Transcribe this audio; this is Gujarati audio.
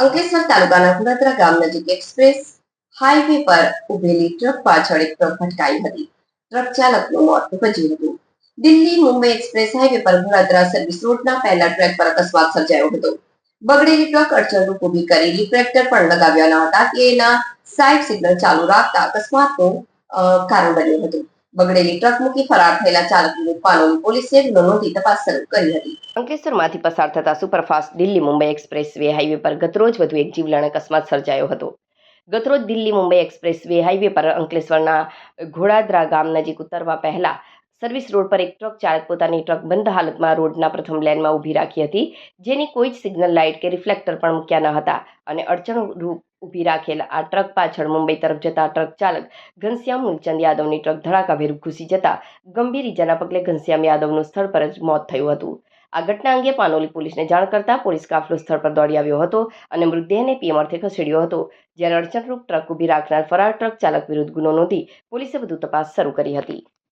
અંકલેશ્વર તાલુકાના ગુણાત્રા ગામ નજીક એક્સપ્રેસ હાઈવે પર ઉભેલી ટ્રક પાછળ એક ટ્રક ભટકાઈ હતી. ટ્રક ચાલકનું મોત નીપજ્યું હતું. દિલ્હી મુંબઈ એક્સપ્રેસ હાઈવે પર ગુણાત્રા સર્વિસ રોડના પહેલા ટ્રેક પર અકસ્માત સર્જાયો હતો. બગડેલી ટ્રક અડચણરૂપ ઊભી કરી રિફ્લેક્ટર પણ લગાવ્યા ન હતા કે એના સાઇડ સિગ્નલ ચાલુ રાખતા અકસ્માતનું કારણ બન્યું હતું. બગડેલી ટ્રક મૂકી ફરાર થયેલા ચાલક વિરુદ્ધ પાનોલી પોલીસે ગુનો નોંધી તપાસ શરૂ કરી હતી. અંકલેશ્વરમાંથી પસાર થતા superfast Delhi Mumbai express way highway પર ગતરોજ વધુ એક જીવલેણ અકસ્માત સર્જાયો હતો. ગતરોજ Delhi Mumbai express way highway પર અંકલેશ્વરના ઘોડાદરા ગામ નજીક ઉતરવા પહેલા સર્વિસ રોડ પર એક ટ્રક ચાલક પોતાની ટ્રક બંધ હાલતમાં રોડના પ્રથમ લેનમાં ઊભી રાખી હતી, જેની કોઈ જ સિગ્નલ લાઇટ કે રિફ્લેક્ટર પણ મૂક્યા ન હતા અને અડચણરૂપ ઊભી રાખેલ આ ટ્રક પાછળ મુંબઈ તરફ જતા ટ્રક ચાલક ઘનશ્યામ મૂલચંદ યાદવની ટ્રક ધડાકાભેર ઘૂસી જતા ગંભીર ઇજાના પગલે ઘનશ્યામ યાદવનું સ્થળ પર જ મોત થયું હતું. આ ઘટના અંગે પાનોલી પોલીસને જાણ કરતા પોલીસ કાફલો સ્થળ પર દોડી આવ્યો હતો અને મૃતદેહને પીએમ અર્થે ખસેડ્યો હતો. જ્યારે અડચણરૂપ ટ્રક ઊભી રાખનાર ફરાર ટ્રક ચાલક વિરુદ્ધ ગુનો નોંધી પોલીસે વધુ તપાસ શરૂ કરી હતી.